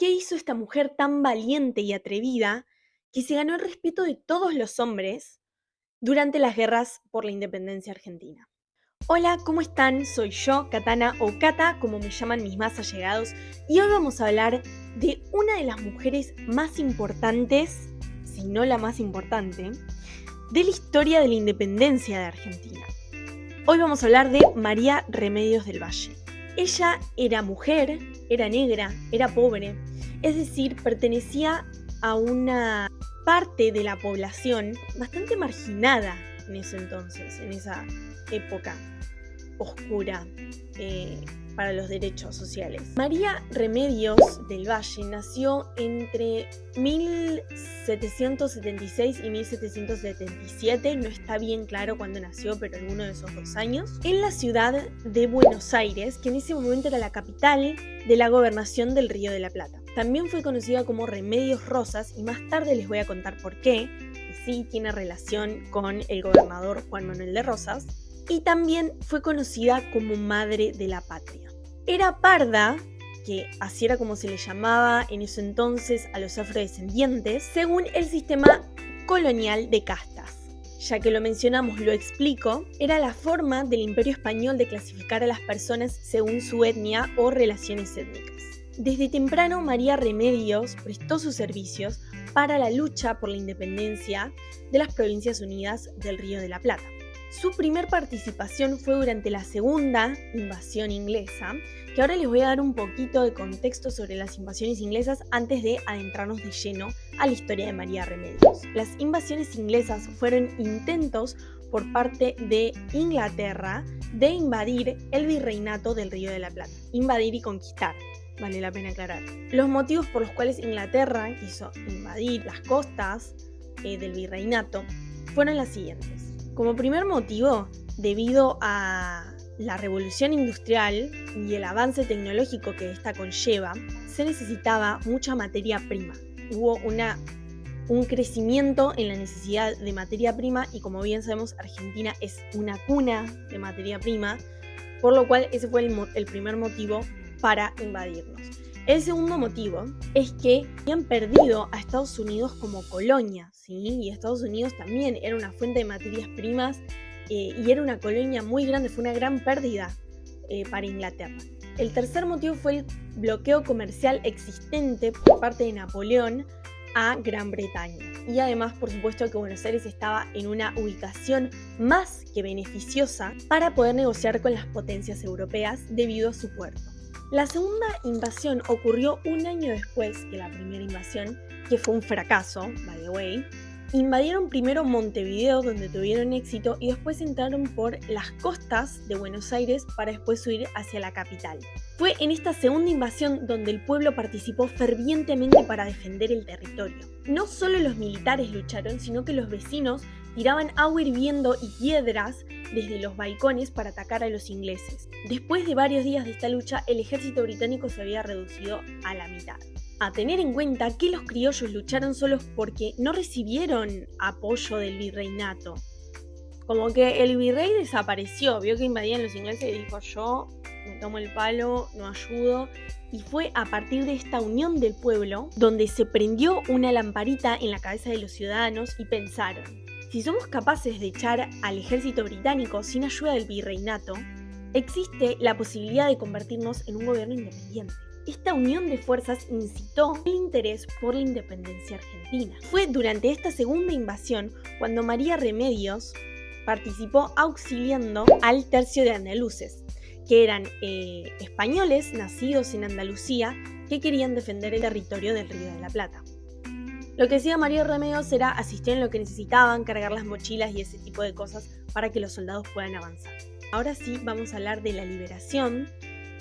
¿Qué hizo esta mujer tan valiente y atrevida que se ganó el respeto de todos los hombres durante las guerras por la independencia argentina? Hola, ¿cómo están? Soy yo, Katana o Kata, como me llaman mis más allegados, y hoy vamos a hablar de una de las mujeres más importantes, si no la más importante, de la historia de la independencia de Argentina. Hoy vamos a hablar de María Remedios del Valle. Ella era mujer, era negra, era pobre, es decir, pertenecía a una parte de la población bastante marginada en ese entonces, en esa época oscura para los derechos sociales. María Remedios del Valle nació entre 1776 y 1777, no está bien claro cuándo nació, pero alguno de esos 2 años, en la ciudad de Buenos Aires, que en ese momento era la capital de la gobernación del Río de la Plata. También fue conocida como Remedios Rosas y más tarde les voy a contar por qué, que sí tiene relación con el gobernador Juan Manuel de Rosas. Y también fue conocida como Madre de la Patria. Era parda, que así era como se le llamaba en ese entonces a los afrodescendientes, según el sistema colonial de castas. Ya que lo mencionamos, lo explico, era la forma del Imperio Español de clasificar a las personas según su etnia o relaciones étnicas. Desde temprano, María Remedios prestó sus servicios para la lucha por la independencia de las Provincias Unidas del Río de la Plata. Su primer participación fue durante la segunda invasión inglesa, que ahora les voy a dar un poquito de contexto sobre las invasiones inglesas antes de adentrarnos de lleno a la historia de María Remedios. Las invasiones inglesas fueron intentos por parte de Inglaterra de invadir el virreinato del Río de la Plata. Invadir y conquistar, vale la pena aclarar. Los motivos por los cuales Inglaterra quiso invadir las costas del virreinato fueron las siguientes. Como primer motivo, debido a la revolución industrial y el avance tecnológico que esta conlleva, se necesitaba mucha materia prima. Hubo un crecimiento en la necesidad de materia prima y como bien sabemos, Argentina es una cuna de materia prima, por lo cual ese fue el primer motivo para invadirnos. El segundo motivo es que habían perdido a Estados Unidos como colonia, ¿sí? Y Estados Unidos también era una fuente de materias primas y era una colonia muy grande, fue una gran pérdida para Inglaterra. El tercer motivo fue el bloqueo comercial existente por parte de Napoleón a Gran Bretaña. Y además, por supuesto, que Buenos Aires estaba en una ubicación más que beneficiosa para poder negociar con las potencias europeas debido a su puerto. La segunda invasión ocurrió un año después que la primera invasión, que fue un fracaso, by the way. Invadieron primero Montevideo, donde tuvieron éxito, y después entraron por las costas de Buenos Aires para después huir hacia la capital. Fue en esta segunda invasión donde el pueblo participó fervientemente para defender el territorio. No solo los militares lucharon, sino que los vecinos tiraban agua hirviendo y piedras desde los balcones para atacar a los ingleses. Después de varios días de esta lucha, el ejército británico se había reducido a la mitad. A tener en cuenta que los criollos lucharon solos porque no recibieron apoyo del virreinato. Como que el virrey desapareció, vio que invadían los ingleses y dijo: yo me tomo el palo, no ayudo. Y fue a partir de esta unión del pueblo donde se prendió una lamparita en la cabeza de los ciudadanos y pensaron: si somos capaces de echar al ejército británico sin ayuda del virreinato, existe la posibilidad de convertirnos en un gobierno independiente. Esta unión de fuerzas incitó el interés por la independencia argentina. Fue durante esta segunda invasión cuando María Remedios participó auxiliando al tercio de andaluces, que eran españoles nacidos en Andalucía que querían defender el territorio del Río de la Plata. Lo que hacía María Remedios era asistir en lo que necesitaban, cargar las mochilas y ese tipo de cosas para que los soldados puedan avanzar. Ahora sí vamos a hablar de la liberación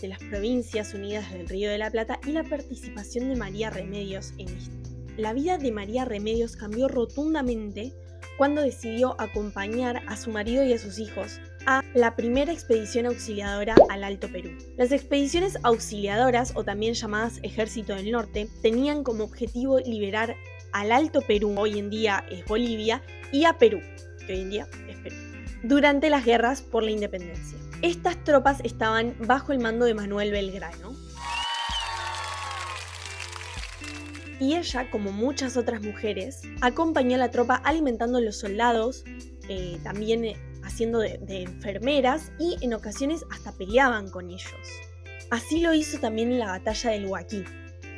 de las Provincias Unidas del Río de la Plata y la participación de María Remedios en esto. La vida de María Remedios cambió rotundamente cuando decidió acompañar a su marido y a sus hijos a la primera expedición auxiliadora al Alto Perú. Las expediciones auxiliadoras, o también llamadas Ejército del Norte, tenían como objetivo liberar al Alto Perú, hoy en día es Bolivia, y a Perú, que hoy en día es Perú, durante las guerras por la independencia. Estas tropas estaban bajo el mando de Manuel Belgrano. y ella, como muchas otras mujeres, acompañó a la tropa alimentando a los soldados, también haciendo de enfermeras y en ocasiones hasta peleaban con ellos. Así lo hizo también en la batalla del Huaquí,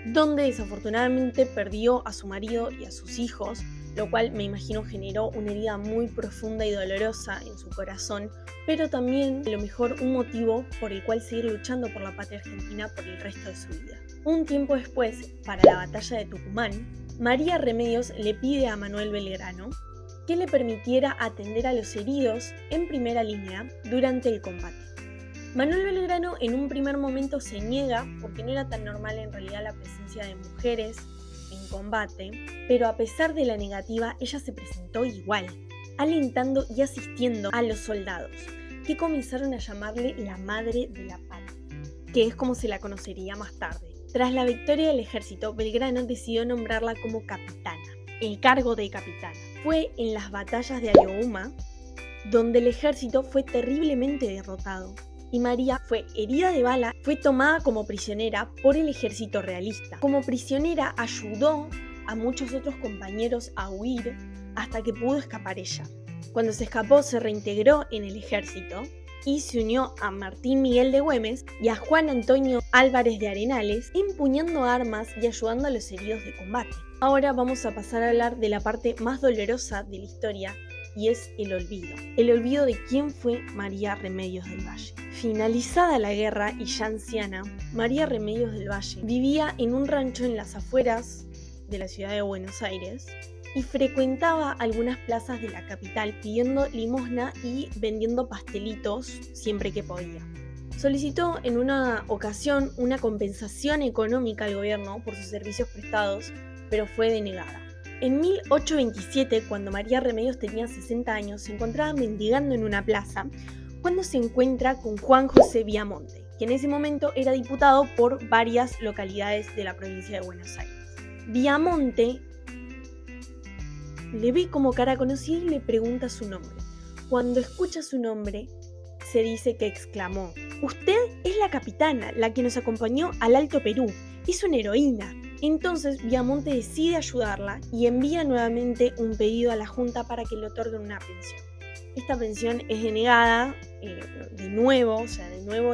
donde desafortunadamente perdió a su marido y a sus hijos, lo cual me imagino generó una herida muy profunda y dolorosa en su corazón, pero también a lo mejor un motivo por el cual seguir luchando por la patria argentina por el resto de su vida. Un tiempo después, para la batalla de Tucumán, María Remedios le pide a Manuel Belgrano que le permitiera atender a los heridos en primera línea durante el combate. Manuel Belgrano en un primer momento se niega porque no era tan normal en realidad la presencia de mujeres en combate, pero a pesar de la negativa, ella se presentó igual, alentando y asistiendo a los soldados, que comenzaron a llamarle la Madre de la Patria, que es como se la conocería más tarde. Tras la victoria del ejército, Belgrano decidió nombrarla como capitana, el cargo de capitana. Fue en las batallas de Ayohuma donde el ejército fue terriblemente derrotado y María fue herida de bala, fue tomada como prisionera por el ejército realista. Como prisionera ayudó a muchos otros compañeros a huir hasta que pudo escapar ella. Cuando se escapó se reintegró en el ejército y se unió a Martín Miguel de Güemes y a Juan Antonio Álvarez de Arenales, empuñando armas y ayudando a los heridos de combate. Ahora vamos a pasar a hablar de la parte más dolorosa de la historia, y es el olvido. El olvido de quién fue María Remedios del Valle. Finalizada la guerra y ya anciana, María Remedios del Valle vivía en un rancho en las afueras de la ciudad de Buenos Aires y frecuentaba algunas plazas de la capital pidiendo limosna y vendiendo pastelitos siempre que podía. Solicitó en una ocasión una compensación económica al gobierno por sus servicios prestados, pero fue denegada. En 1827, cuando María Remedios tenía 60 años, se encontraba mendigando en una plaza cuando se encuentra con Juan José Viamonte, que en ese momento era diputado por varias localidades de la provincia de Buenos Aires. Viamonte le ve como cara conocida y le pregunta su nombre. Cuando escucha su nombre, se dice que exclamó: «Usted es la capitana, la que nos acompañó al Alto Perú, es una heroína». Entonces Viamonte decide ayudarla y envía nuevamente un pedido a la Junta para que le otorguen una pensión. Esta pensión es denegada de nuevo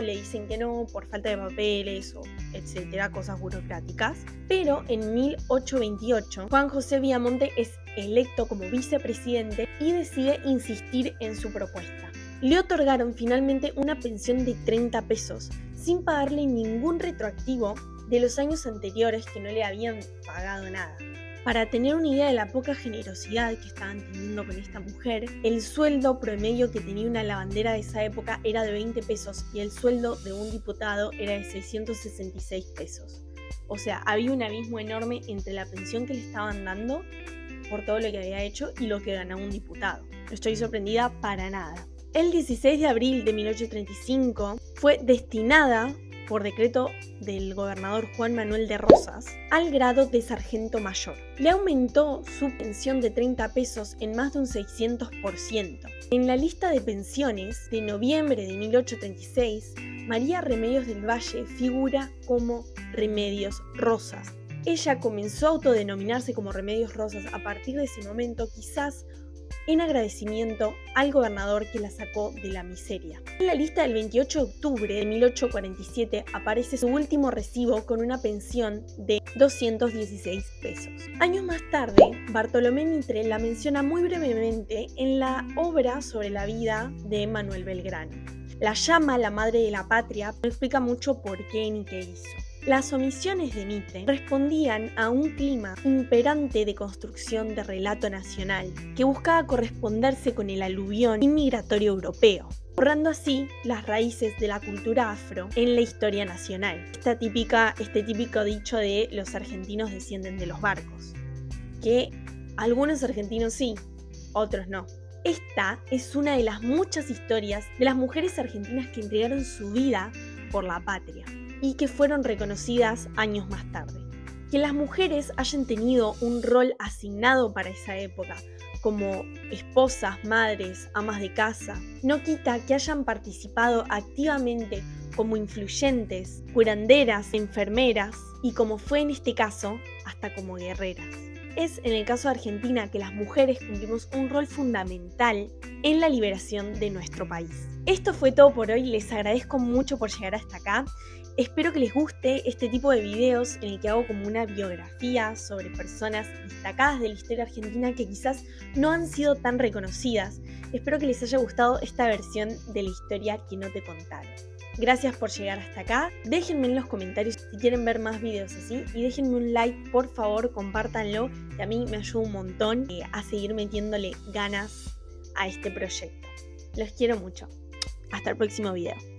le dicen que no por falta de papeles o etcétera, cosas burocráticas. Pero en 1828 Juan José Viamonte es electo como vicepresidente y decide insistir en su propuesta. Le otorgaron finalmente una pensión de 30 pesos sin pagarle ningún retroactivo de los años anteriores que no le habían pagado nada. Para tener una idea de la poca generosidad que estaban teniendo con esta mujer, el sueldo promedio que tenía una lavandera de esa época era de 20 pesos y el sueldo de un diputado era de 666 pesos. O sea, había un abismo enorme entre la pensión que le estaban dando por todo lo que había hecho y lo que ganaba un diputado. No estoy sorprendida para nada. El 16 de abril de 1835 fue destinada por decreto del gobernador Juan Manuel de Rosas, al grado de sargento mayor. Le aumentó su pensión de 30 pesos en más de un 600%. En la lista de pensiones de noviembre de 1836, María Remedios del Valle figura como Remedios Rosas. Ella comenzó a autodenominarse como Remedios Rosas a partir de ese momento, quizás en agradecimiento al gobernador que la sacó de la miseria. En la lista del 28 de octubre de 1847 aparece su último recibo con una pensión de 216 pesos. Años más tarde, Bartolomé Mitre la menciona muy brevemente en la obra sobre la vida de Manuel Belgrano. La llama la Madre de la Patria, no explica mucho por qué ni qué hizo. Las omisiones de Mitre respondían a un clima imperante de construcción de relato nacional que buscaba corresponderse con el aluvión inmigratorio europeo, borrando así las raíces de la cultura afro en la historia nacional. Este típico dicho de los argentinos descienden de los barcos, que algunos argentinos sí, otros no. Esta es una de las muchas historias de las mujeres argentinas que entregaron su vida por la patria y que fueron reconocidas años más tarde. Que las mujeres hayan tenido un rol asignado para esa época, como esposas, madres, amas de casa, no quita que hayan participado activamente como influyentes, curanderas, enfermeras, y como fue en este caso, hasta como guerreras. Es en el caso de Argentina que las mujeres cumplimos un rol fundamental en la liberación de nuestro país. Esto fue todo por hoy, les agradezco mucho por llegar hasta acá. Espero que les guste este tipo de videos en el que hago como una biografía sobre personas destacadas de la historia argentina que quizás no han sido tan reconocidas. Espero que les haya gustado esta versión de la historia que no te contaron. Gracias por llegar hasta acá. Déjenme en los comentarios si quieren ver más videos así y déjenme un like, por favor, compártanlo, que a mí me ayuda un montón a seguir metiéndole ganas a este proyecto. Los quiero mucho. Hasta el próximo video.